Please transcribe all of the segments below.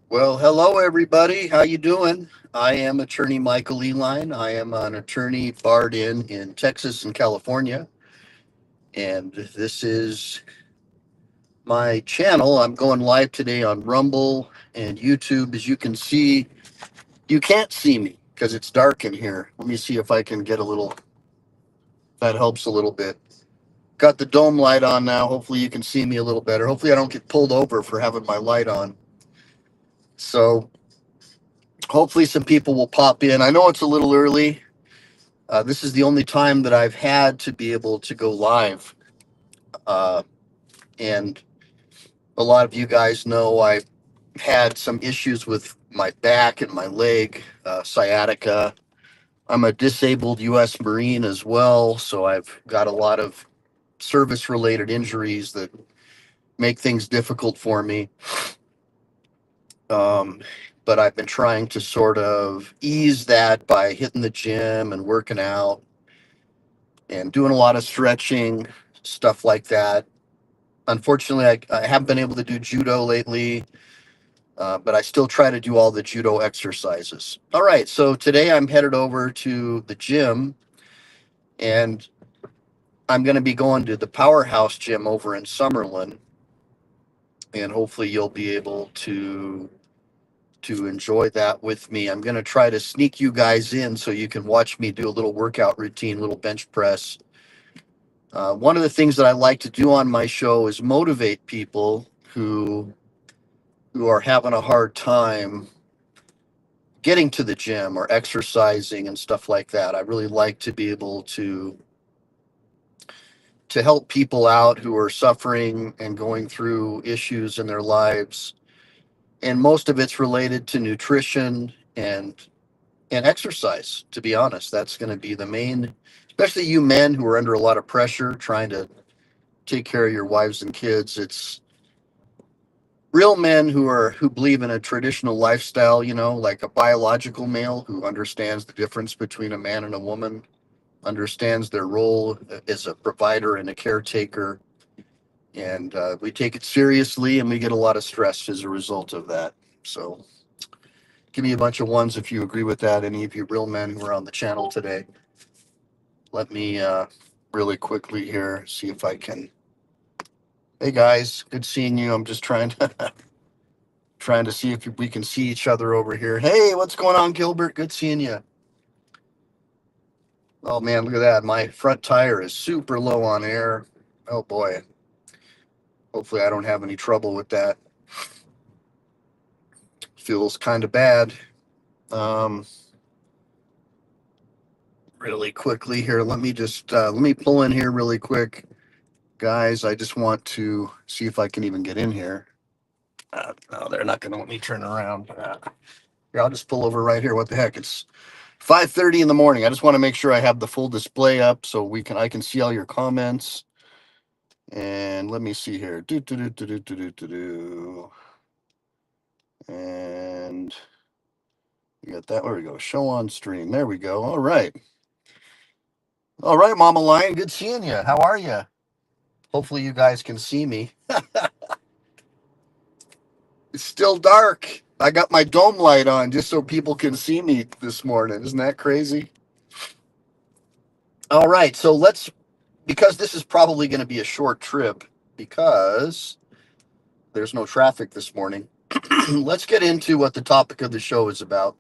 Well, hello everybody. How you doing? I am Attorney Michael Ehline. I am an attorney barred in Texas and California, and this is my channel. I'm going live today on Rumble and YouTube. As you can see, you can't see me because it's dark in here. Let me see if I can get a little. That helps a little bit. Got the dome light on now. Hopefully, you can see me a little better. Hopefully, I don't get pulled over for having my light on. So, hopefully, some people will pop in. I know it's a little early. This is the only time that I've had to be able to go live. Uh, and a lot of you guys know I had some issues with my back and my leg, sciatica. I'm a disabled U.S. Marine as well, so I've got a lot of service related injuries that make things difficult for me. Um, but I've been trying to sort of ease that by hitting the gym and working out and doing a lot of stretching, stuff like that. Unfortunately, I haven't been able to do judo lately, but I still try to do all the judo exercises. All right, so today I'm headed over to the gym, and I'm going to be going to the Powerhouse gym over in Summerlin, and hopefully you'll be able to enjoy that with me. I'm going to try to sneak you guys in so you can watch me do a little workout routine, little bench press. One of the things that I like to do on my show is motivate people who are having a hard time getting to the gym or exercising and stuff like that. I really like to be able to help people out who are suffering and going through issues in their lives. And most of it's related to nutrition and exercise, to be honest. That's going to be the main, especially you men who are under a lot of pressure trying to take care of your wives and kids. It's real men who believe in a traditional lifestyle, like a biological male who understands the difference between a man and a woman, understands their role as a provider and a caretaker, and we take it seriously, and we get a lot of stress as a result of that. So give me a bunch of ones if you agree with that. Any of you real men who are on the channel today. Let me really quickly here see if I can. Hey guys, good seeing you. I'm just trying to trying to see if we can see each other over here. Hey, what's going on, Gilbert? Good seeing you. Oh man, look at that. My front tire is super low on air. Oh boy. Hopefully I don't have any trouble with that. Feels kind of bad. Um, really quickly here, let me pull in here really quick. Guys, I just want to see if I can even get in here. No, they're not going to let me turn around. Here, I'll just pull over right here. What the heck? It's 5:30 in the morning. I just want to make sure I have the full display up so I can see all your comments. And let me see here. Do do do do do do do do do. And you got that. Where we go? Show on stream. There we go. All right. All right, Mama Lion. Good seeing you. How are you? Hopefully you guys can see me. It's still dark. I got my dome light on just so people can see me this morning. Isn't that crazy? All right. So because this is probably going to be a short trip because there's no traffic this morning. Let's get into what the topic of the show is about.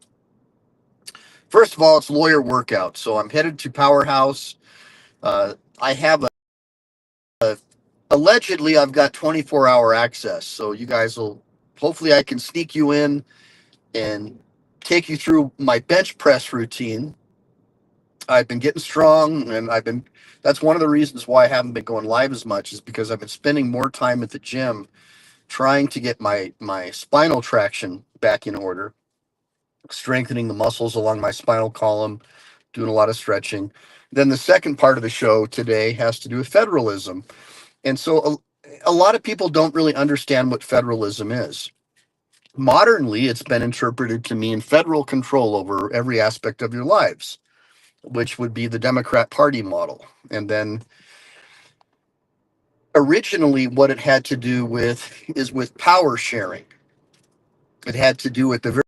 First of all, it's lawyer workout. So I'm headed to Powerhouse. I have allegedly I've got 24-hour access. So you guys will hopefully I can sneak you in and take you through my bench press routine. I've been getting strong, and that's one of the reasons why I haven't been going live as much, is because I've been spending more time at the gym trying to get my spinal traction back in order, strengthening the muscles along my spinal column, doing a lot of stretching. Then the second part of the show today has to do with federalism. And so a lot of people don't really understand what federalism is. Modernly, it's been interpreted to mean federal control over every aspect of your lives, which would be the Democrat Party model. And then originally what it had to do with is with power sharing. It had to do with the very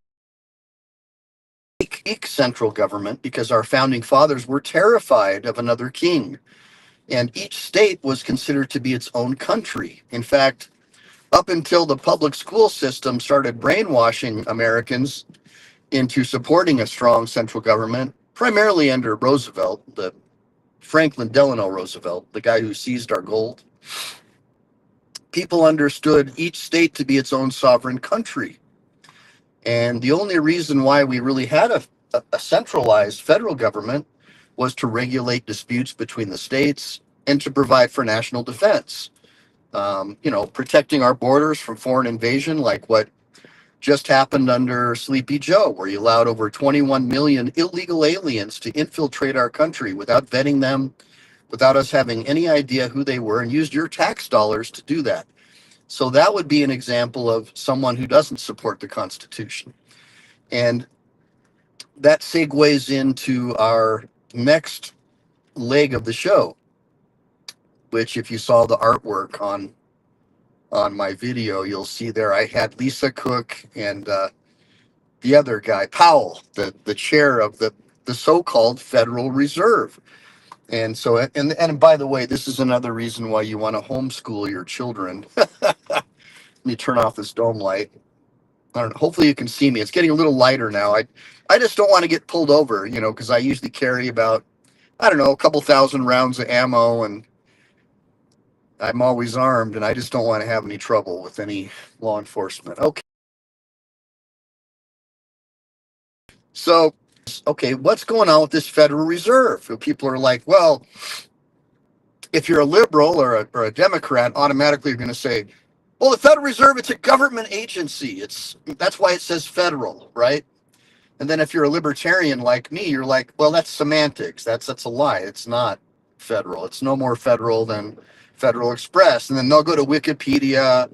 weak central government because our founding fathers were terrified of another king. And each state was considered to be its own country. In fact, up until the public school system started brainwashing Americans into supporting a strong central government, primarily under Roosevelt, the Franklin Delano Roosevelt, the guy who seized our gold, people understood each state to be its own sovereign country. And the only reason why we really had a centralized federal government was to regulate disputes between the states and to provide for national defense. Protecting our borders from foreign invasion, like what just happened under Sleepy Joe, where you allowed over 21 million illegal aliens to infiltrate our country without vetting them, without us having any idea who they were, and used your tax dollars to do that. So that would be an example of someone who doesn't support the Constitution. And that segues into our next leg of the show, which if you saw the artwork on my video, you'll see there I had Lisa Cook and the other guy, Powell, the chair of the so-called Federal Reserve. And so, and by the way, this is another reason why you want to homeschool your children. Let me turn off this dome light. I don't know, hopefully you can see me. It's getting a little lighter now. I just don't want to get pulled over, because I usually carry about, I don't know, a couple thousand rounds of ammo, and I'm always armed, and I just don't want to have any trouble with any law enforcement. Okay, what's going on with this Federal Reserve? People are like, well, if you're a liberal or a Democrat, automatically you're going to say, well, the Federal Reserve, it's a government agency. That's why it says federal, right? And then if you're a libertarian like me, you're like, well, that's semantics. That's a lie. It's not federal. It's no more federal than Federal Express. And then they'll go to Wikipedia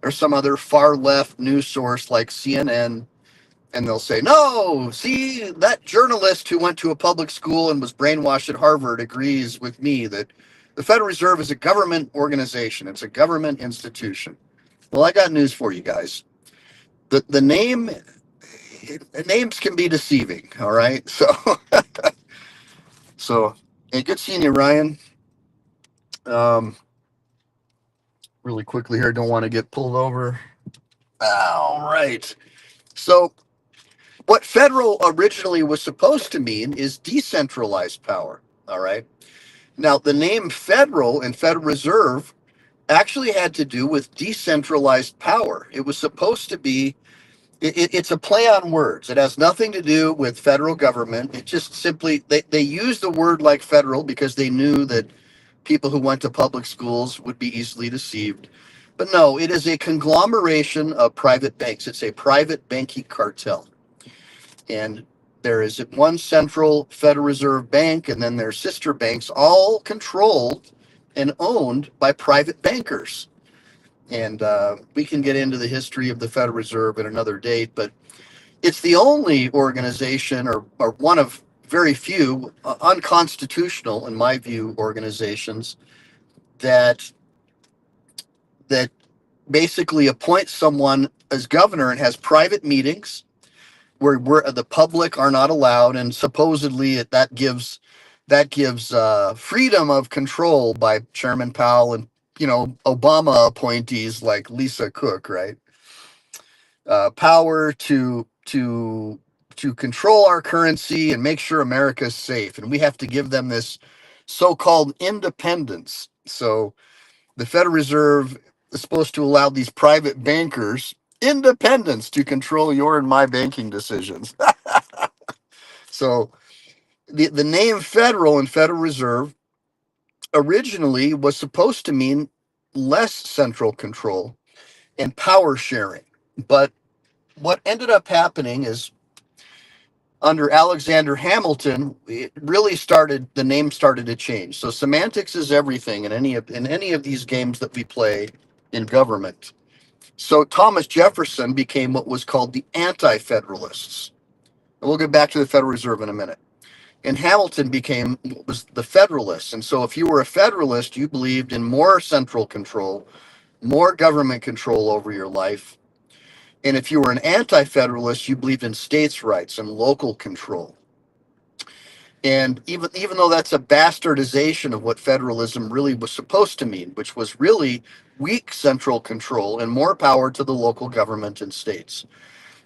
or some other far left news source like CNN, and they'll say, no, see, that journalist who went to a public school and was brainwashed at Harvard agrees with me that the Federal Reserve is a government organization. It's a government institution. Well, I got news for you guys. The names can be deceiving, all right? So hey, good seeing you, Ryan. Really quickly here, don't want to get pulled over. All right. So what federal originally was supposed to mean is decentralized power, all right? Now, the name federal and Federal Reserve actually had to do with decentralized power. It was supposed to be, it's a play on words. It has nothing to do with federal government. It just simply, they used the word like federal because they knew that people who went to public schools would be easily deceived. But no, it is a conglomeration of private banks. It's a private banking cartel. And there is one central Federal Reserve Bank, and then their sister banks, all controlled and owned by private bankers. And we can get into the history of the Federal Reserve at another date, but it's the only organization, or one of very few unconstitutional, in my view, organizations that basically appoints someone as governor and has private meetings where the public are not allowed, and supposedly that gives freedom of control by Chairman Powell and Obama appointees like Lisa Cook, right? Power to control our currency and make sure America's safe, and we have to give them this so-called independence. So the Federal Reserve is supposed to allow these private bankers independence to control your and my banking decisions. So the name federal and Federal Reserve originally was supposed to mean less central control and power sharing. But what ended up happening is under Alexander Hamilton, the name started to change. So semantics is everything in any of these games that we play in government. So Thomas Jefferson became what was called the Anti-Federalists. And we'll get back to the Federal Reserve in a minute. And Hamilton became what was the Federalists. And so if you were a Federalist, you believed in more central control, more government control over your life. And if you were an anti-federalist, you believed in states' rights and local control. And even though that's a bastardization of what federalism really was supposed to mean, which was really weak central control and more power to the local government and states.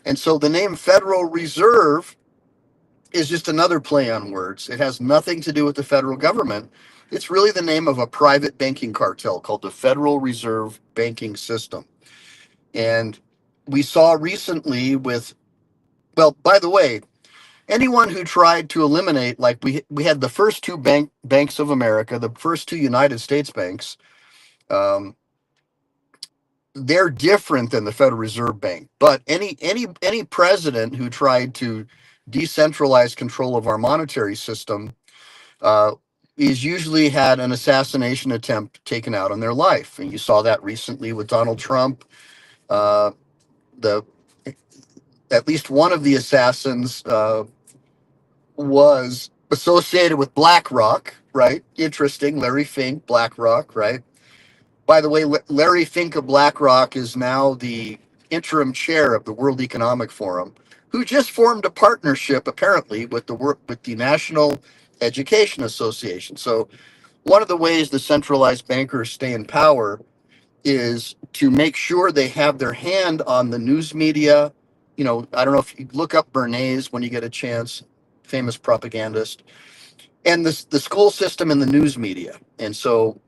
And so the name Federal Reserve is just another play on words. It has nothing to do with the federal government. It's really the name of a private banking cartel called the Federal Reserve Banking System. And we saw recently with, well, by the way, anyone who tried to eliminate, like we had the first two banks of America, the first two United States banks, um, they're different than the Federal Reserve Bank. But any president who tried to decentralize control of our monetary system uh, is usually had an assassination attempt taken out on their life, and you saw that recently with Donald Trump. Uh, the At least one of the assassins was associated with BlackRock, right? Interesting. Larry Fink, BlackRock, right? By the way, Larry Fink of BlackRock is now the interim chair of the World Economic Forum, who just formed a partnership apparently with the National Education Association. So one of the ways the centralized bankers stay in power is to make sure they have their hand on the news media. You know, I don't know if you look up Bernays when you get a chance, famous propagandist, and the school system and the news media. And so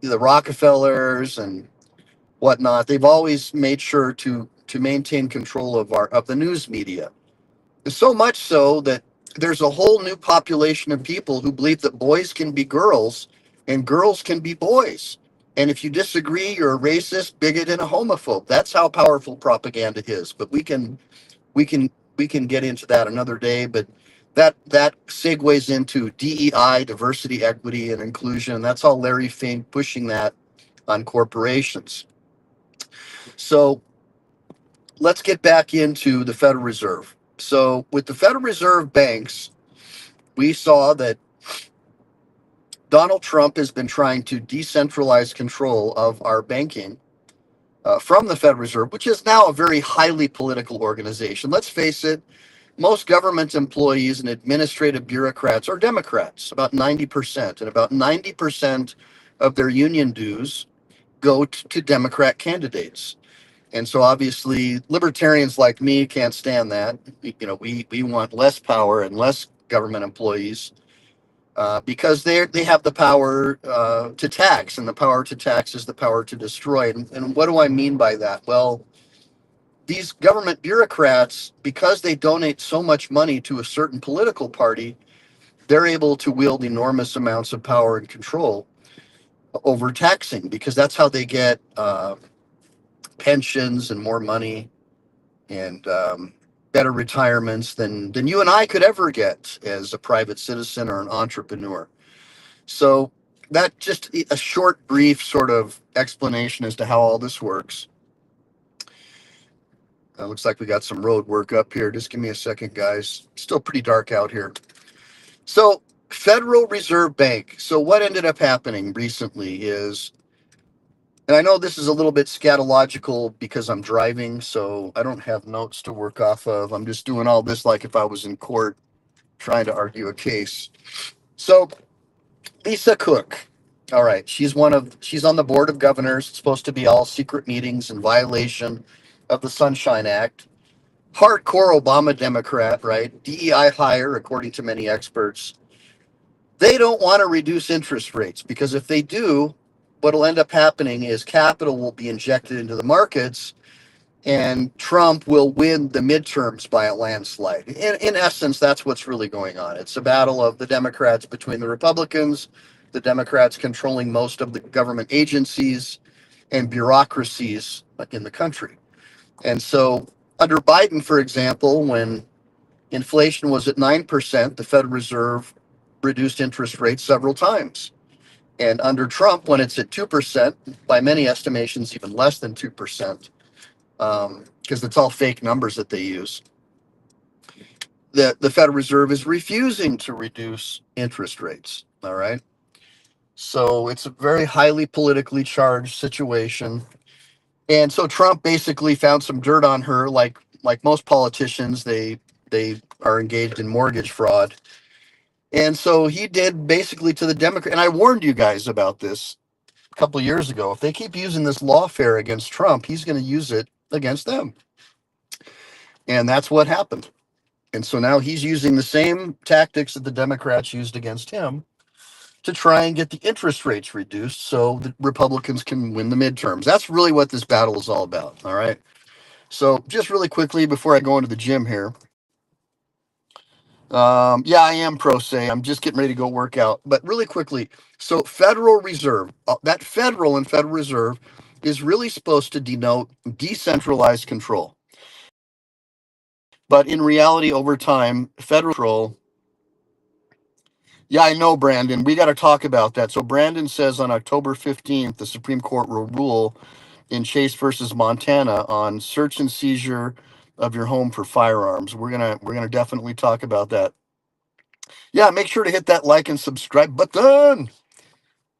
the Rockefellers and whatnot, they've always made sure to maintain control of the news media. So much so that there's a whole new population of people who believe that boys can be girls and girls can be boys. And if you disagree, you're a racist, bigot, and a homophobe. That's how powerful propaganda is. But we can we can get into that another day. But that segues into DEI, diversity, equity, and inclusion. That's all Larry Fink pushing that on corporations. So let's get back into the Federal Reserve. So with the Federal Reserve banks, we saw that Donald Trump has been trying to decentralize control of our banking from the Federal Reserve, which is now a very highly political organization. Let's face it, most government employees and administrative bureaucrats are Democrats, about 90%, and about 90% of their union dues go to Democrat candidates. And so obviously libertarians like me can't stand that. We want less power and less government employees because they have the power to tax, and the power to tax is the power to destroy. And what do I mean by that? Well, these government bureaucrats, because they donate so much money to a certain political party, they're able to wield enormous amounts of power and control over taxing, because that's how they get pensions and more money and better retirements than you and I could ever get as a private citizen or an entrepreneur. So that just a short, brief sort of explanation as to how all this works. Looks like we got some road work up here. Just give me a second, guys. Still pretty dark out here. So Federal Reserve Bank. So what ended up happening recently is, and I know this is a little bit scatological because I'm driving, so I don't have notes to work off of. I'm just doing all this like if I was in court trying to argue a case. So Lisa Cook. All right, she's on the board of governors. It's supposed to be all secret meetings in violation of the Sunshine Act. Hardcore Obama Democrat, right? DEI hire, according to many experts. They don't want to reduce interest rates because if they do, what'll end up happening is capital will be injected into the markets and Trump will win the midterms by a landslide. In essence, that's what's really going on. It's a battle of the Democrats between the Republicans, the Democrats controlling most of the government agencies and bureaucracies in the country. And so under Biden, for example, when inflation was at 9%, the Federal Reserve reduced interest rates several times. And under Trump, when it's at 2%, by many estimations, even less than 2%, because it's all fake numbers that they use, the Federal Reserve is refusing to reduce interest rates. All right. So it's a very highly politically charged situation. And so Trump basically found some dirt on her, like most politicians, they are engaged in mortgage fraud. And so he did basically to the Democrat. And I warned you guys about this a couple of years ago. If they keep using this lawfare against Trump, he's going to use it against them. And that's what happened. And so now he's using the same tactics that the Democrats used against him to try and get the interest rates reduced so the Republicans can win the midterms. That's really what this battle is all about. All right. So just really quickly before I go into the gym here, yeah, I am pro se. I'm just getting ready to go work out. But really quickly, so Federal Reserve, that federal and Federal Reserve is really supposed to denote decentralized control. But in reality, over time, federal control. Yeah, I know, Brandon. We got to talk about that. So Brandon says on October 15th, the Supreme Court will rule in Chase versus Montana on search and seizure of your home for firearms. We're gonna definitely talk about that. Yeah, make sure to hit that like and subscribe button.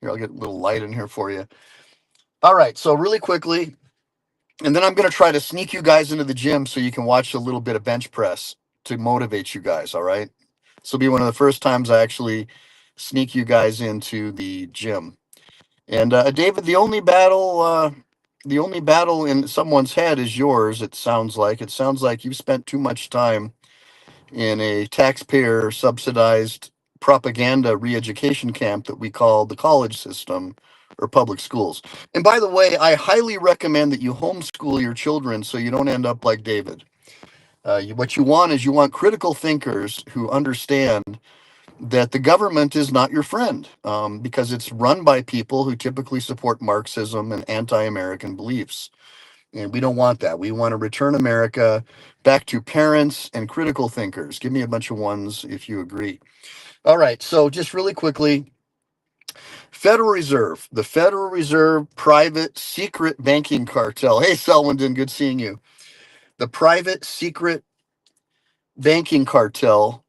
Here, I'll get a little light in here for you. All right, so really quickly, and then I'm gonna try to sneak you guys into the gym so you can watch a little bit of bench press to motivate you guys. All right, this will be one of the first times I actually sneak you guys into the gym. And David, the only battle in someone's head is yours. It sounds like. It sounds like you've spent too much time in a taxpayer subsidized propaganda re-education camp that we call the college system or public schools. And by the way, I highly recommend that you homeschool your children so you don't end up like David. What you want is you want critical thinkers who understand that the government is not your friend because it's run by people who typically support Marxism and anti American beliefs. And we don't want that. We want to return America back to parents and critical thinkers. Give me a bunch of ones if you agree. All right. So, just really quickly, Federal Reserve, the Federal Reserve private secret banking cartel. Hey, Selwyn, good seeing you. The private secret banking cartel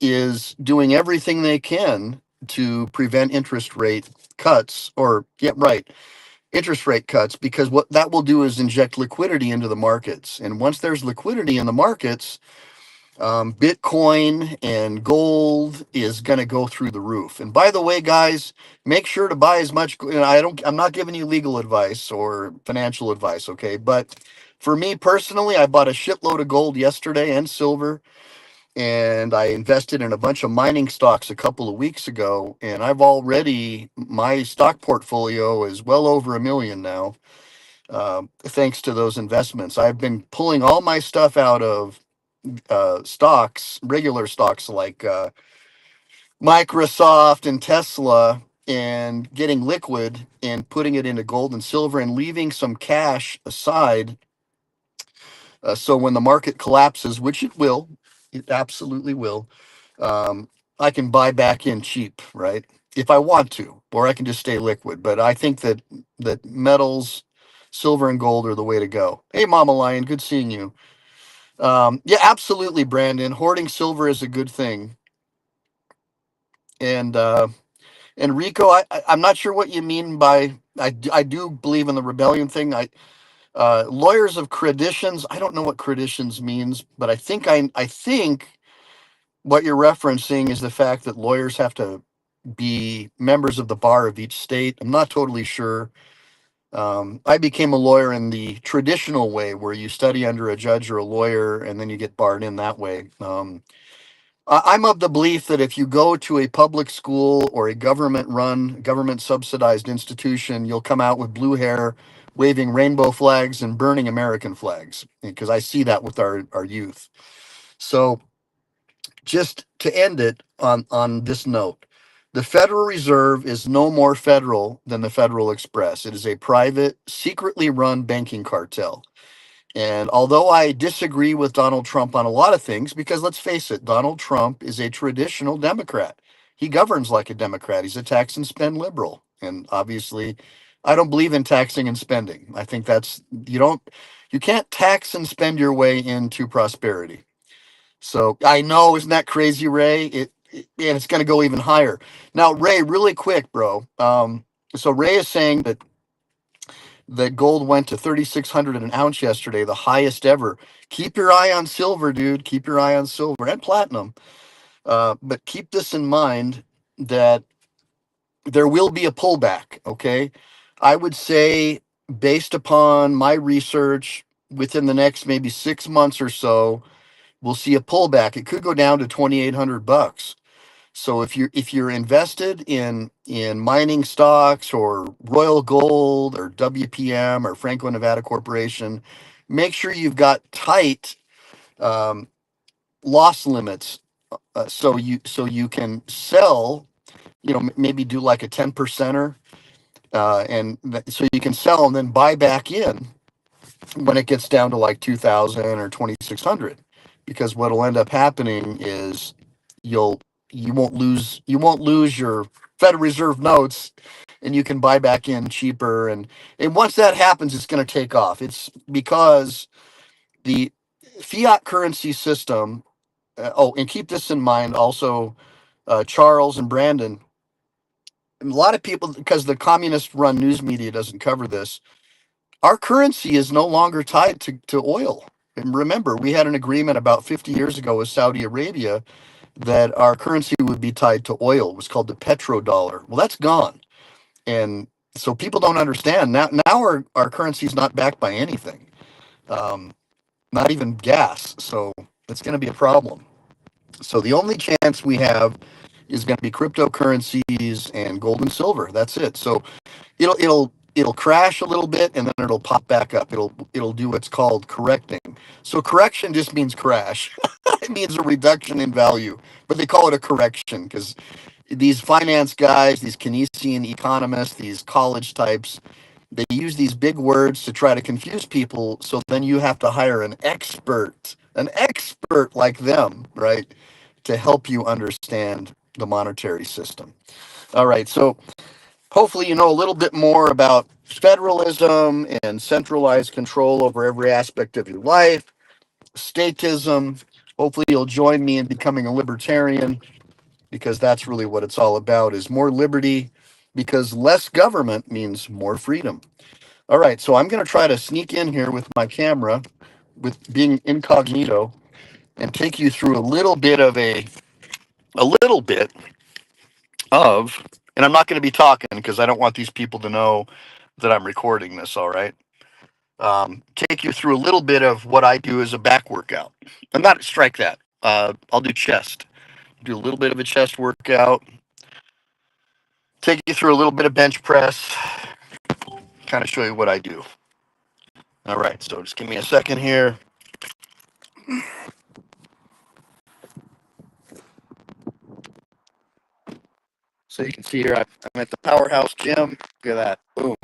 is doing everything they can to prevent interest rate cuts or yeah, right, interest rate cuts because what that will do is inject liquidity into the markets. And once there's liquidity in the markets, Bitcoin and gold is going to go through the roof. And by the way, guys, make sure to buy as much. I'm not giving you legal advice or financial advice, okay? But for me personally, I bought a shitload of gold yesterday and silver and I invested in a bunch of mining stocks a couple of weeks ago, and my stock portfolio is well over 1 million now, thanks to those investments. I've been pulling all my stuff out of stocks, regular stocks like Microsoft and Tesla, and getting liquid and putting it into gold and silver and leaving some cash aside so when the market collapses, which it absolutely will, I can buy back in cheap, right? If I want to, or I can just stay liquid. But I think that metals, silver and gold are the way to go. Hey, Mama Lion, good seeing you. Yeah, absolutely, Brandon. Hoarding silver is a good thing. And Rico, I'm not sure what you mean by I do believe in the rebellion thing. Lawyers of creditions. I don't know what creditions means, but I think what you're referencing is the fact that lawyers have to be members of the bar of each state. I'm not totally sure. I became a lawyer in the traditional way, where you study under a judge or a lawyer, and then you get barred in that way. I'm of the belief that if you go to a public school or a government-run, government-subsidized institution, you'll come out with blue hair, waving rainbow flags and burning American flags, because I see that with our youth. So just to end it on this note, the Federal Reserve is no more federal than the Federal Express. It is a private, secretly run banking cartel. And although I disagree with Donald Trump on a lot of things, because let's face it, Donald Trump is a traditional Democrat. He governs like a Democrat. He's a tax and spend liberal. And obviously, I don't believe in taxing and spending. I think you can't tax and spend your way into prosperity. So I know, isn't that crazy, Ray? And it's going to go even higher. Now, Ray, really quick, bro. So Ray is saying that that gold went to 3,600 an ounce yesterday, the highest ever. Keep your eye on silver, dude. Keep your eye on silver and platinum. But keep this in mind that there will be a pullback. Okay, I would say, based upon my research, within the next maybe 6 months or so, we'll see a pullback. It could go down to $2,800. So if you're invested in mining stocks or Royal Gold or WPM or Franco Nevada Corporation, make sure you've got tight um, loss limits, so you can sell. Maybe do like a 10%er, so you can sell and then buy back in when it gets down to like 2,000 or 2,600, because what'll end up happening is you'll you won't lose your Federal Reserve notes, and you can buy back in cheaper, and once that happens, it's going to take off. It's because the fiat currency system. And keep this in mind also, Charles and Brandon. A lot of people, because the communist run news media doesn't cover this, our currency is no longer tied to oil. And remember, we had an agreement about 50 years ago with Saudi Arabia that our currency would be tied to oil. It was called the petrodollar. Well, that's gone. And so people don't understand. Now our currency is not backed by anything, um, not even gas. So it's going to be a problem. So the only chance we have is going to be cryptocurrencies and gold and silver. That's it. So it'll crash a little bit, and then it'll pop back up. It'll do what's called correcting. So correction just means crash. It means a reduction in value, but they call it a correction because these finance guys, these Keynesian economists, these college types, they use these big words to try to confuse people. So then you have to hire an expert like them, right, to help you understand the monetary system. All right, so hopefully you know a little bit more about federalism and centralized control over every aspect of your life, statism. Hopefully you'll join me in becoming a libertarian, because that's really what it's all about, is more liberty, because less government means more freedom. All right, so I'm going to try to sneak in here with my camera, with being incognito, and take you through a little bit of, and I'm not going to be talking because I don't want these people to know that I'm recording this. All right. Take you through a little bit of what I do as a back workout. I'm not strike that. I'll do chest. Do a little bit of a chest workout. Take you through a little bit of bench press. Kind of show you what I do. All right. So just give me a second here. So you can see here, I'm at the Powerhouse Gym. Look at that. Boom.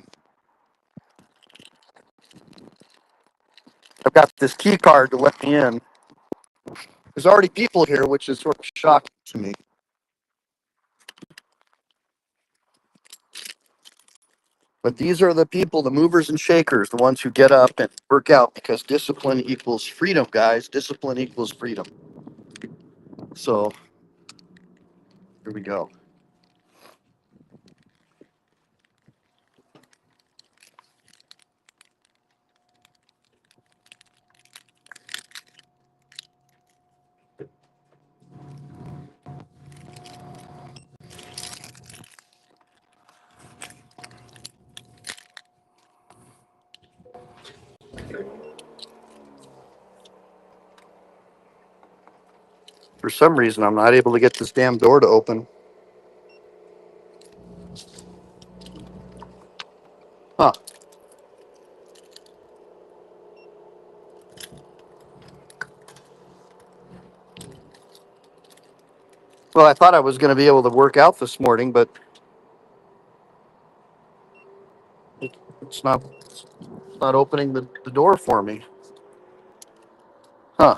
I've got this key card to let me in. There's already people here, which is sort of shocking to me. But these are the people, the movers and shakers, the ones who get up and work out, because discipline equals freedom, guys. Discipline equals freedom. So here we go. For some reason, I'm not able to get this damn door to open. Huh. Well, I thought I was going to be able to work out this morning, but it's not opening the door for me. Huh.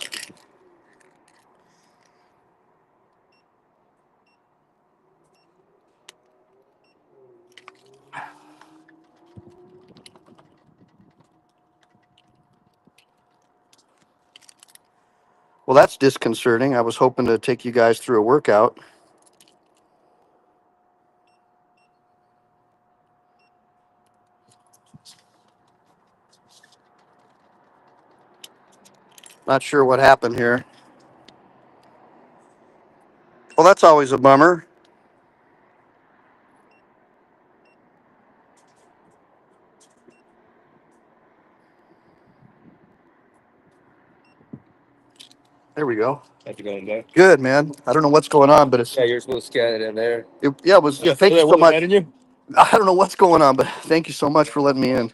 Well, that's disconcerting. I was hoping to take you guys through a workout. Not sure what happened here. Well, that's always a bummer. There we go. How's it going, bud? Good, man. I don't know what's going on, but it's Yeah, you're supposed to scan it in there. yeah, it was. Thank you so What was much. that in you? I don't know what's going on, but thank you so much for letting me in.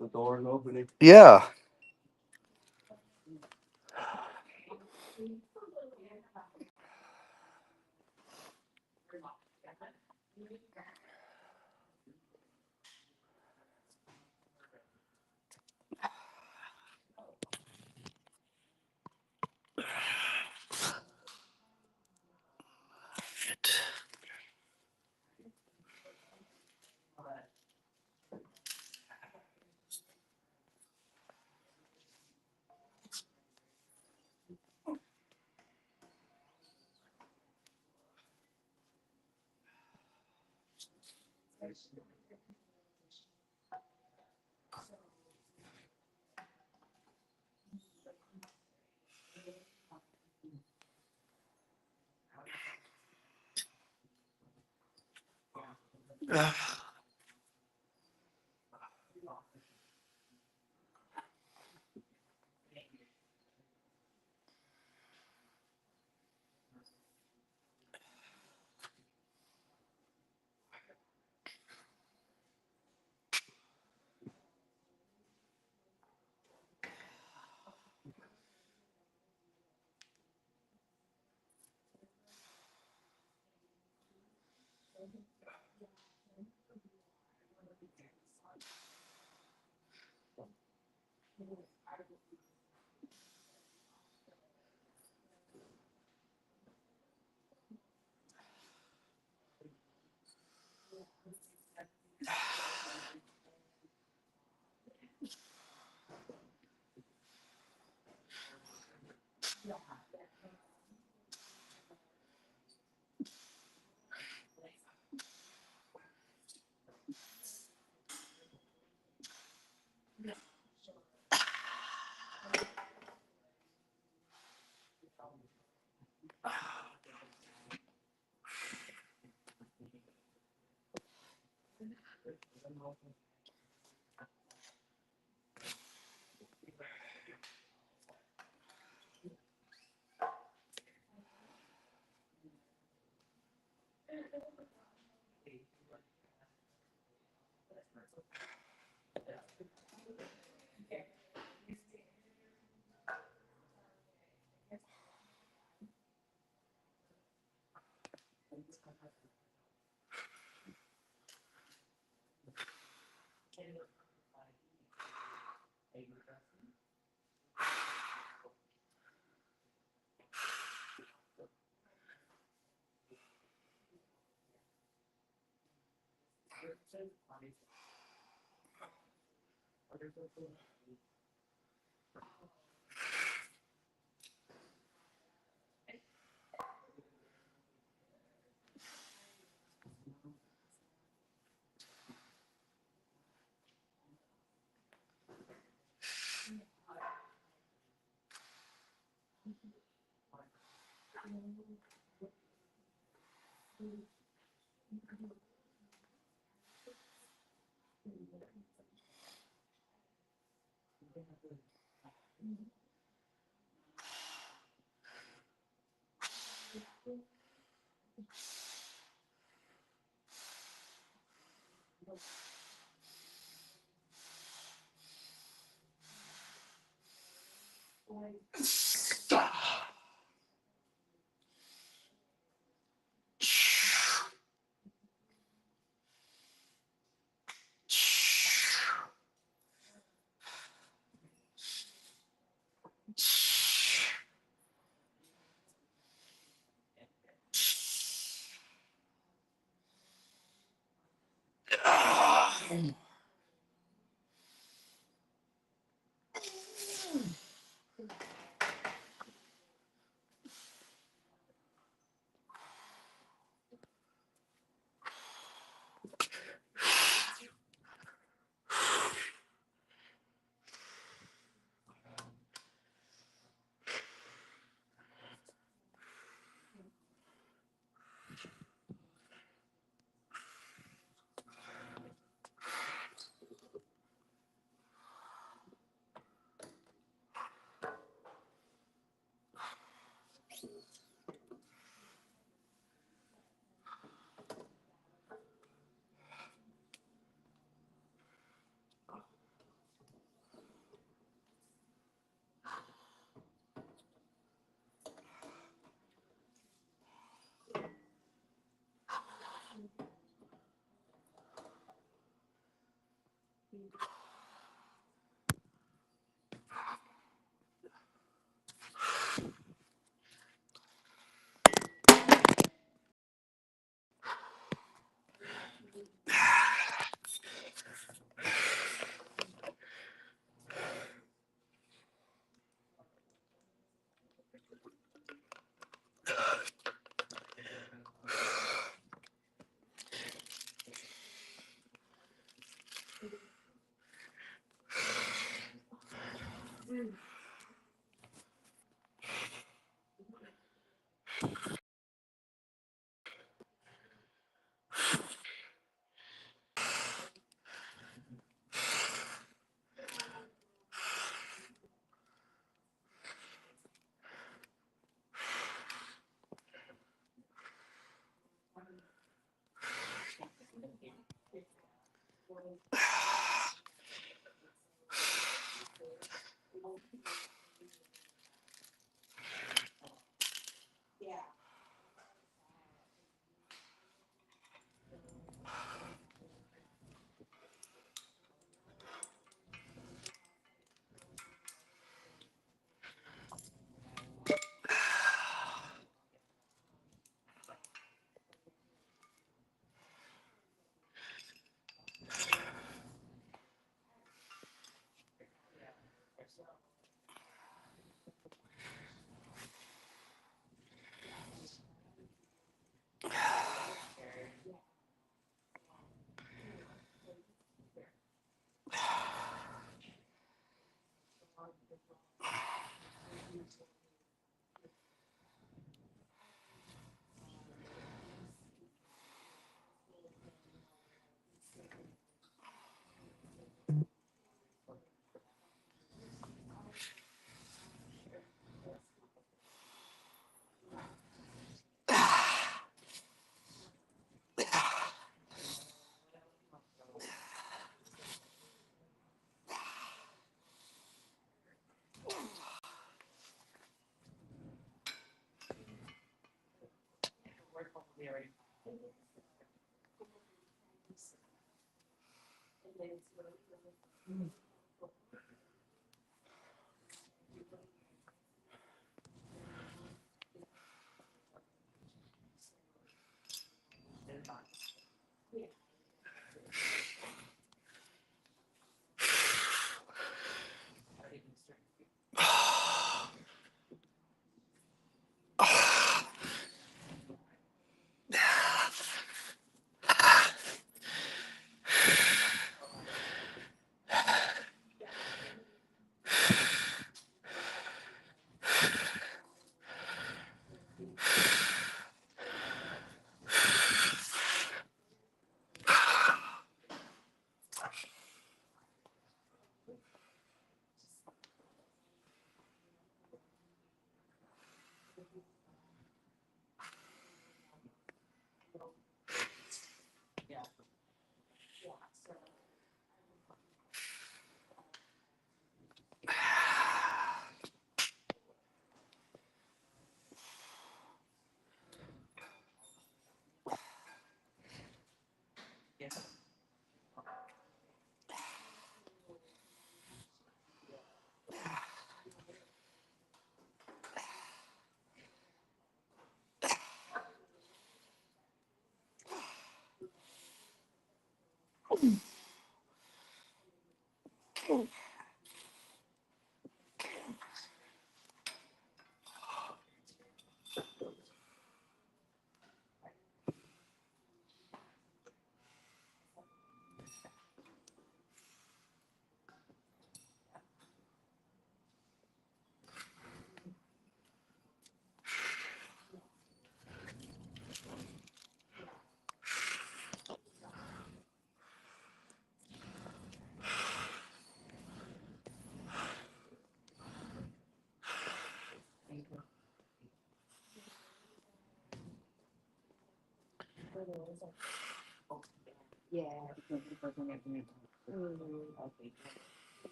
The door's opening. Yeah.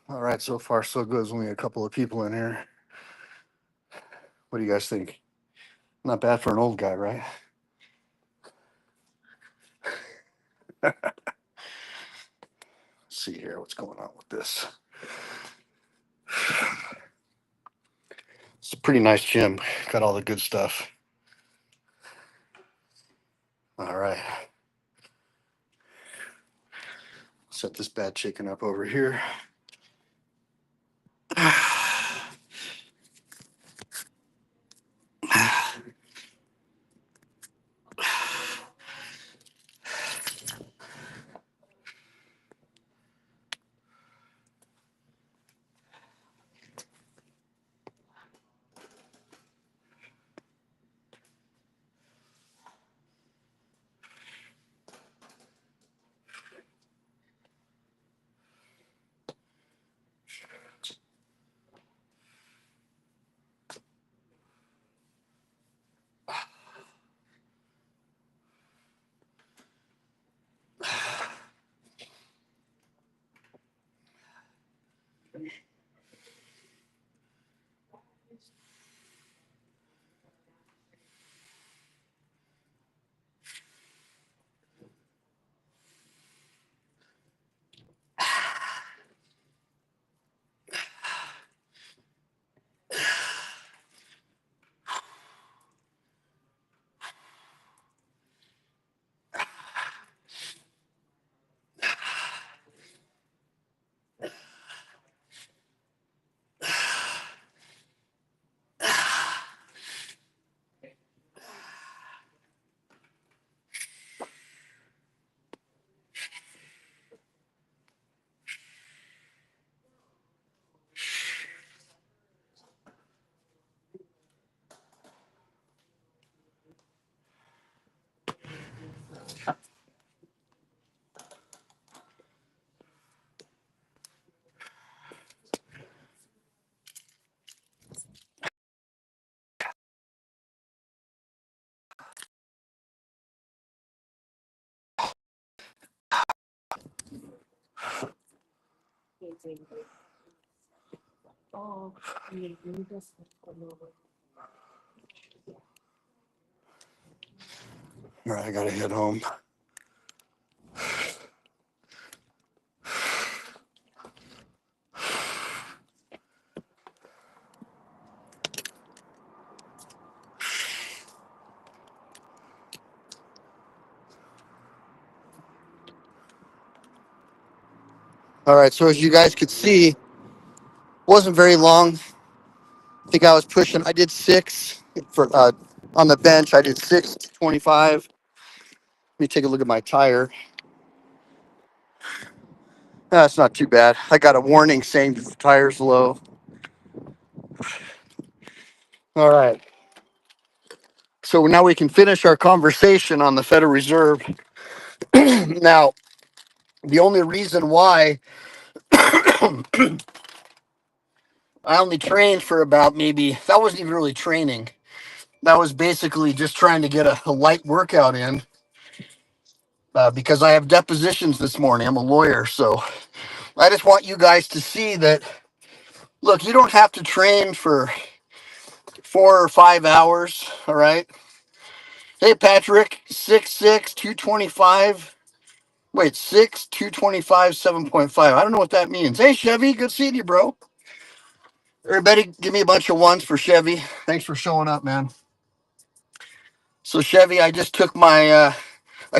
All right, so far so good. There's only a couple of people in here. What do you guys think? Not bad for an old guy, right? Let's see here what's going on with this. It's a pretty nice gym. Got all the good stuff. All right. Set this bad chicken up over here. All right, I gotta head home. All right, so as you guys could see, wasn't very long. I think I did 6 for on the bench. I did 6 to 25. Let me take a look at my tire. That's not too bad. I got a warning saying that the tire's low. All right. So now we can finish our conversation on the Federal Reserve. Now, the only reason why I only trained for about that wasn't even really training. That was basically just trying to get a light workout in because I have depositions this morning. I'm a lawyer. So I just want you guys to see that, look, you don't have to train for 4 or 5 hours. All right. Hey, Patrick, 6'6", 225. Wait, 6, 225, 7.5. I don't know what that means. Hey, Chevy, good seeing you, bro. Everybody, give me a bunch of ones for Chevy. Thanks for showing up, man. So, Chevy, I just took I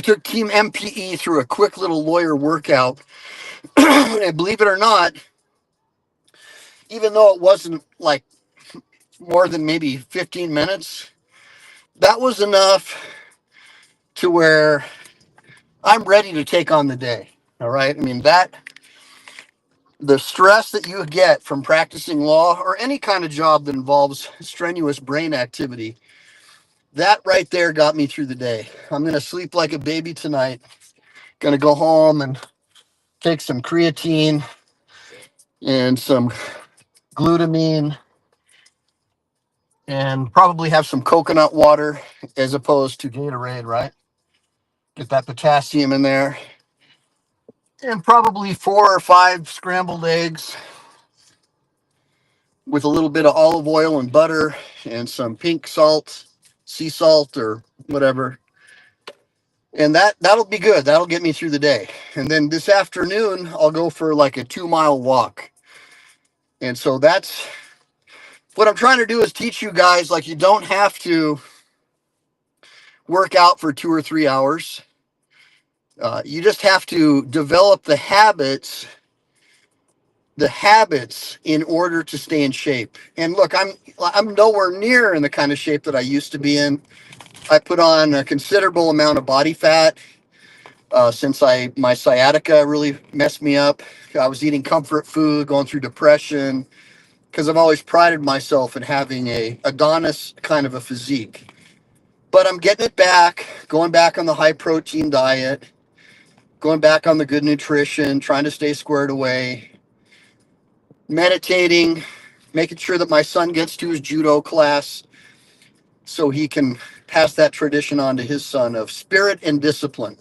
took Team MPE through a quick little lawyer workout. And believe it or not, even though it wasn't like more than maybe 15 minutes, that was enough to where I'm ready to take on the day. All right. I mean, the stress that you get from practicing law or any kind of job that involves strenuous brain activity, that right there got me through the day. I'm going to sleep like a baby tonight. Going to go home and take some creatine and some glutamine and probably have some coconut water as opposed to Gatorade, right? Get that potassium in there. And probably 4 or 5 scrambled eggs with a little bit of olive oil and butter and some pink salt, sea salt or whatever. And that'll be good. That'll get me through the day. And then this afternoon, I'll go for like a 2-mile walk. And so that's what I'm trying to do is teach you guys, like, you don't have to work out for 2 or 3 hours. You just have to develop the habits in order to stay in shape. And look, I'm nowhere near in the kind of shape that I used to be in. I put on a considerable amount of body fat since my sciatica really messed me up. I was eating comfort food, going through depression, because I've always prided myself in having a Adonis kind of a physique. But I'm getting it back, going back on the high protein diet, going back on the good nutrition, trying to stay squared away, meditating, making sure that my son gets to his judo class so he can pass that tradition on to his son of spirit and discipline.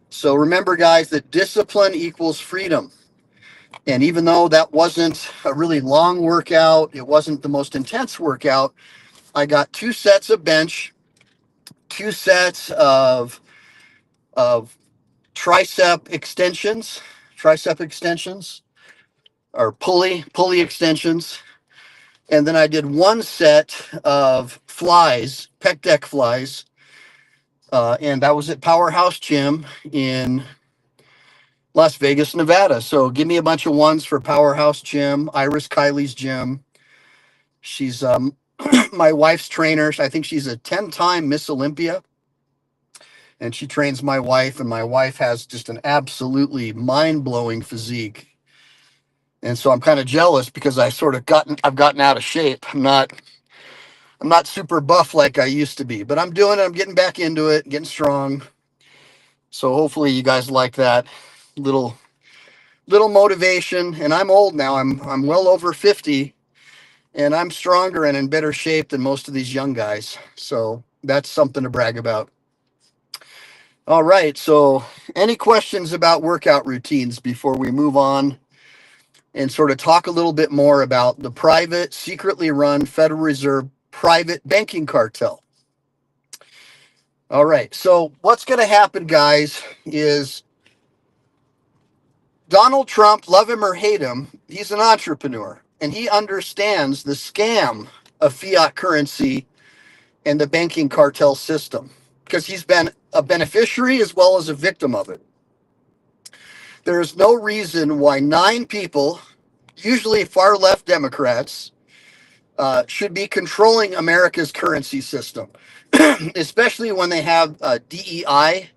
So remember, guys, that discipline equals freedom. And even though that wasn't a really long workout, it wasn't the most intense workout, I got 2 sets of bench, 2 sets of tricep extensions or pulley extensions. And then I did 1 set of flies, pec deck flies. And that was at Powerhouse Gym in Las Vegas, Nevada. So give me a bunch of ones for Powerhouse Gym, Iris Kiley's gym. She's my wife's trainer. I think she's a 10-time Miss Olympia. And she trains my wife, and my wife has just an absolutely mind-blowing physique. And so I'm kind of jealous because I've gotten out of shape. I'm not super buff like I used to be, but I'm doing it. I'm getting back into it, getting strong. So hopefully you guys like that little motivation. And I'm old now. I'm well over 50, and I'm stronger and in better shape than most of these young guys. So that's something to brag about. All right. So any questions about workout routines before we move on? and sort of talk a little bit more about the private, secretly run Federal Reserve private banking cartel. All right, so what's going to happen, guys, is Donald Trump, love him or hate him, he's an entrepreneur, and he understands the scam of fiat currency and the banking cartel system because he's been a beneficiary as well as a victim of it. There is no reason why 9 people, usually far left Democrats, should be controlling America's currency system, especially when they have DEI.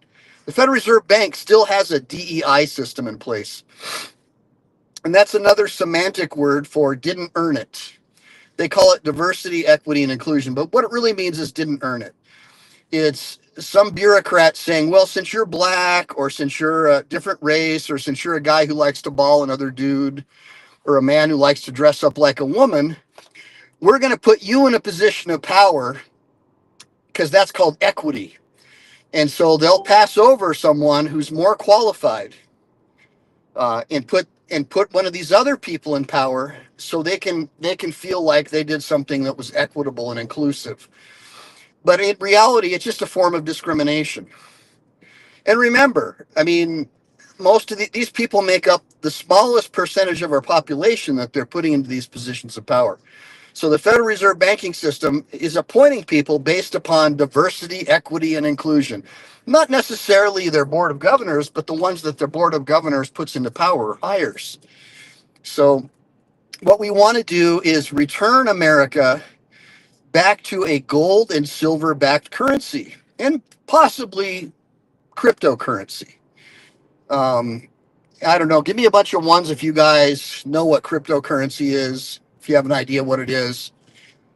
The Federal Reserve Bank still has a DEI system in place. And that's another semantic word for didn't earn it. They call it diversity, equity, and inclusion. But what it really means is didn't earn it. It's some bureaucrat saying, well, since you're black, or since you're a different race, or since you're a guy who likes to ball another dude, or a man who likes to dress up like a woman, we're going to put you in a position of power because that's called equity. And so they'll pass over someone who's more qualified and put one of these other people in power so they can feel like they did something that was equitable and inclusive. But in reality, it's just a form of discrimination. And remember, I mean, most of these people make up the smallest percentage of our population that they're putting into these positions of power. So the Federal Reserve banking system is appointing people based upon diversity, equity, and inclusion. Not necessarily their board of governors, but the ones that their board of governors puts into power or hires. So what we want to do is return America back to a gold and silver backed currency and possibly cryptocurrency. I don't know. Give me a bunch of ones if you guys know what cryptocurrency is, if you have an idea what it is.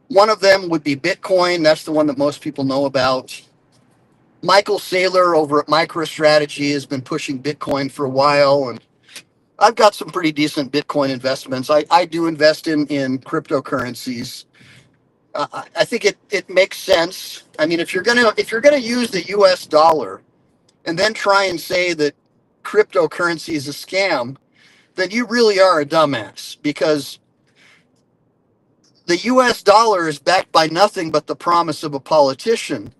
One of them would be Bitcoin. That's the one that most people know about. Michael Saylor over at MicroStrategy has been pushing Bitcoin for a while, and I've got some pretty decent Bitcoin investments. I do invest in cryptocurrencies. I think it makes sense. I mean, if you're gonna use the U.S. dollar and then try and say that cryptocurrency is a scam, then you really are a dumbass, because the US dollar is backed by nothing but the promise of a politician,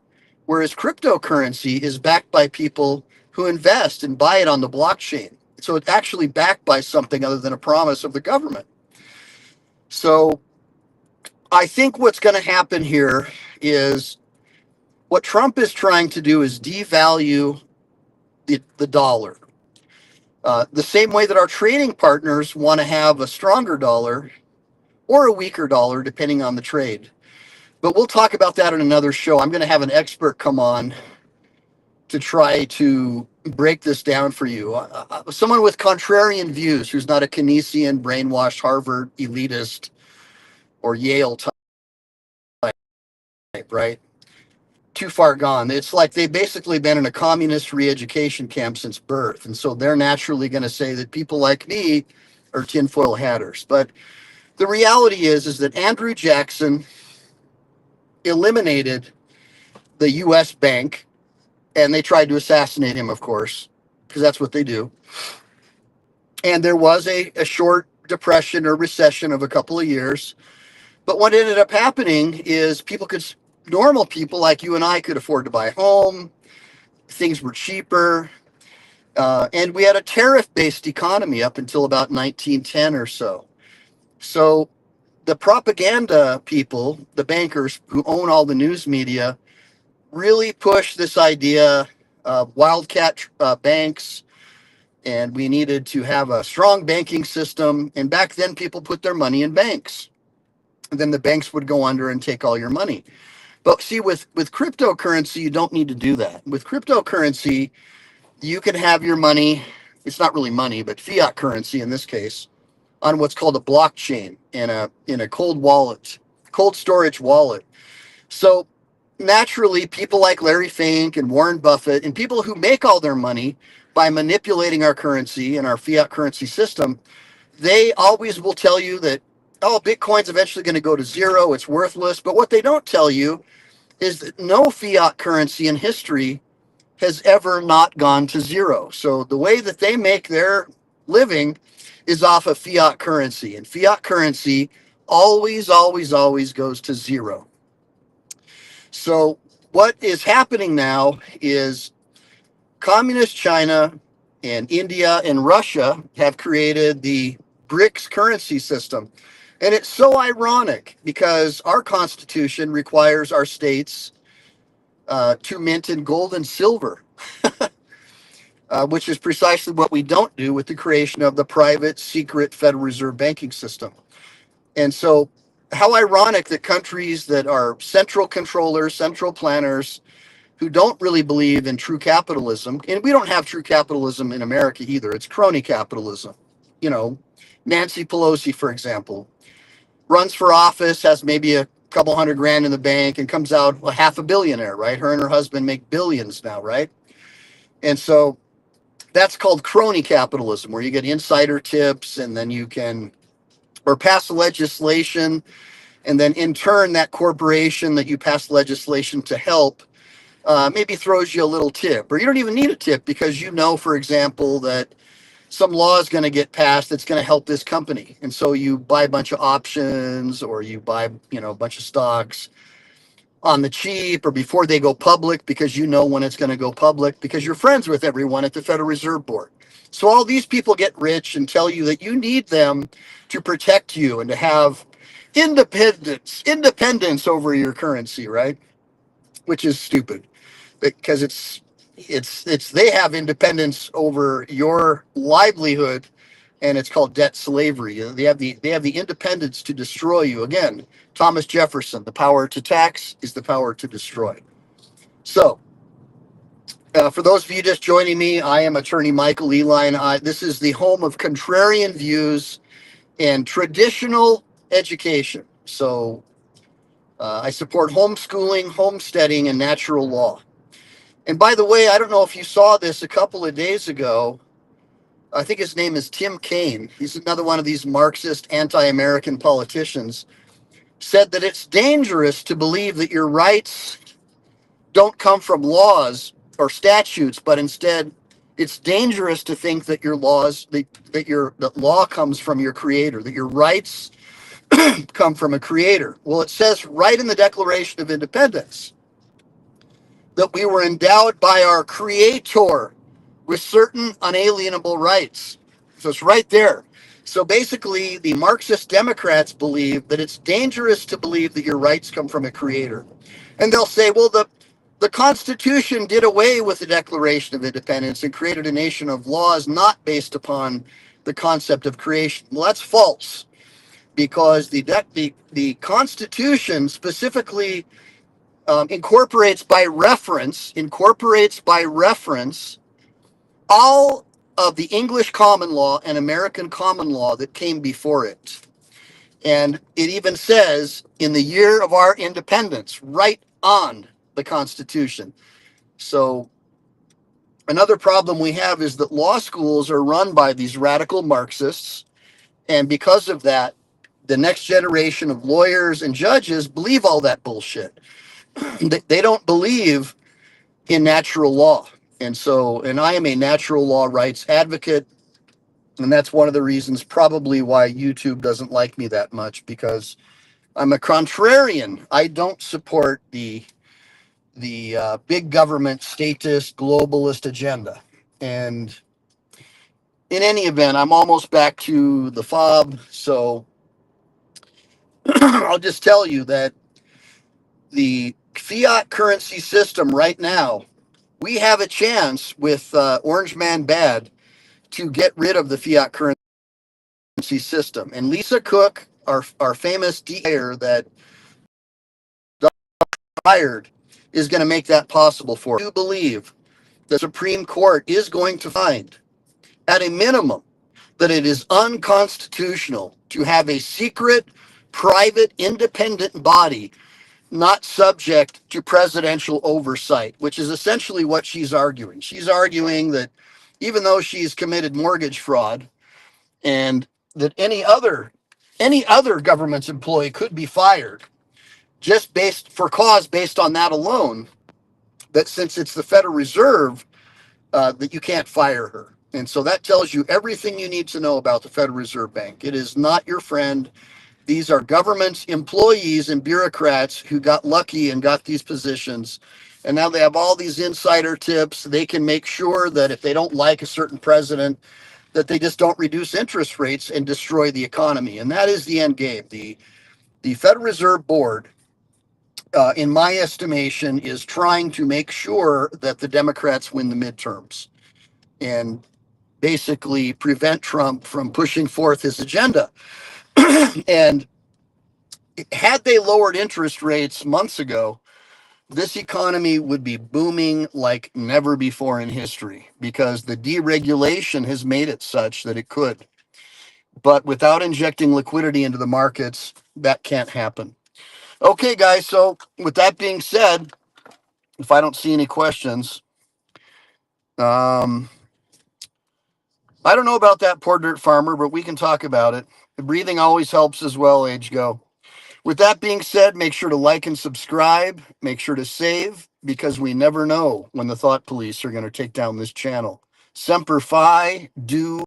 whereas cryptocurrency is backed by people who invest and buy it on the blockchain. So it's actually backed by something other than a promise of the government. So I think what's going to happen here is what Trump is trying to do is devalue the dollar. The same way that our trading partners want to have a stronger dollar or a weaker dollar, depending on the trade. But we'll talk about that in another show. I'm going to have an expert come on to try to break this down for you. Someone with contrarian views, who's not a Keynesian, brainwashed Harvard elitist or Yale type, right? Too far gone. It's like they've basically been in a communist re-education camp since birth. And so they're naturally going to say that people like me are tinfoil hatters. But the reality is that Andrew Jackson eliminated the U.S. bank, and they tried to assassinate him, of course, because that's what they do. And there was a short depression or recession of a couple of years. But what ended up happening is normal people like you and I could afford to buy a home. Things were cheaper. And we had a tariff-based economy up until about 1910 or so. So the propaganda people, the bankers who own all the news media, really pushed this idea of wildcat banks, and we needed to have a strong banking system. And back then, people put their money in banks. And then the banks would go under and take all your money. But see, with cryptocurrency, you don't need to do that. With cryptocurrency, you can have your money, it's not really money, but fiat currency in this case, on what's called a blockchain in a cold storage wallet. So naturally, people like Larry Fink and Warren Buffett and people who make all their money by manipulating our currency and our fiat currency system, they always will tell you that, oh, Bitcoin's eventually going to go to zero, it's worthless. But what they don't tell you is that no fiat currency in history has ever not gone to zero. So the way that they make their living is off of fiat currency. And fiat currency always, always, always goes to zero. So what is happening now is communist China and India and Russia have created the BRICS currency system. And it's so ironic because our Constitution requires our states to mint in gold and silver, which is precisely what we don't do with the creation of the private, secret Federal Reserve banking system. And so, how ironic that countries that are central controllers, central planners, who don't really believe in true capitalism, and we don't have true capitalism in America either, it's crony capitalism. You know, Nancy Pelosi, for example, runs for office, has maybe a couple hundred grand in the bank, and comes out a half a billionaire, right? Her and her husband make billions now, right? And so that's called crony capitalism, where you get insider tips and then you can, or pass legislation, and then in turn, that corporation that you pass legislation to help maybe throws you a little tip, or you don't even need a tip because you know, for example, that some law is going to get passed that's going to help this company. And so you buy a bunch of options or you buy, a bunch of stocks on the cheap or before they go public because you know when it's going to go public because you're friends with everyone at the Federal Reserve Board. So all these people get rich and tell you that you need them to protect you and to have independence over your currency, right? Which is stupid because it's they have independence over your livelihood, and it's called debt slavery. They have the independence to destroy you. Again, Thomas Jefferson, the power to tax is the power to destroy. So for those of you just joining me, I am Attorney Michael Ehline. This is the home of contrarian views and traditional education. So I support homeschooling, homesteading, and natural law. And by the way, I don't know if you saw this a couple of days ago. I think his name is Tim Kaine. He's another one of these Marxist, anti-American politicians. Said that it's dangerous to believe that your rights don't come from laws or statutes, but instead it's dangerous to think that your laws, that law comes from your creator, that your rights come from a creator. Well, it says right in the Declaration of Independence that we were endowed by our creator with certain unalienable rights. So it's right there. So basically, the Marxist Democrats believe that it's dangerous to believe that your rights come from a creator. And they'll say, well, the Constitution did away with the Declaration of Independence and created a nation of laws not based upon the concept of creation. Well, that's false because the Constitution specifically incorporates by reference all of the English common law and American common law that came before it. And it even says in the year of our independence, right on the Constitution. So another problem we have is that law schools are run by these radical Marxists. And because of that, the next generation of lawyers and judges believe all that bullshit. They don't believe in natural law. And I am a natural law rights advocate. And that's one of the reasons probably why YouTube doesn't like me that much, because I'm a contrarian. I don't support the big government statist globalist agenda. And in any event, I'm almost back to the fob. So I'll just tell you that the fiat currency system right now, we have a chance with Orange Man Bad to get rid of the fiat currency system. And Lisa Cook, our famous DAer that hired, is going to make that possible for us. I do believe the Supreme Court is going to find, at a minimum, that it is unconstitutional to have a secret, private, independent body not subject to presidential oversight, which is essentially what she's arguing. She's arguing that even though she's committed mortgage fraud and that any other government employee could be fired just based on that alone, that since it's the Federal Reserve, that you can't fire her. And so that tells you everything you need to know about the Federal Reserve Bank. It is not your friend. These are government employees and bureaucrats who got lucky and got these positions. And now they have all these insider tips. They can make sure that if they don't like a certain president, that they just don't reduce interest rates and destroy the economy. And that is the end game. The Federal Reserve Board, in my estimation, is trying to make sure that the Democrats win the midterms and basically prevent Trump from pushing forth his agenda. And had they lowered interest rates months ago, this economy would be booming like never before in history because the deregulation has made it such that it could. But without injecting liquidity into the markets, that can't happen. Okay, guys. So with that being said, if I don't see any questions, I don't know about that poor dirt farmer, but we can talk about it. Breathing always helps as well, age go. With that being said, make sure to like and subscribe. Make sure to save because we never know when the thought police are going to take down this channel. Semper Fi, do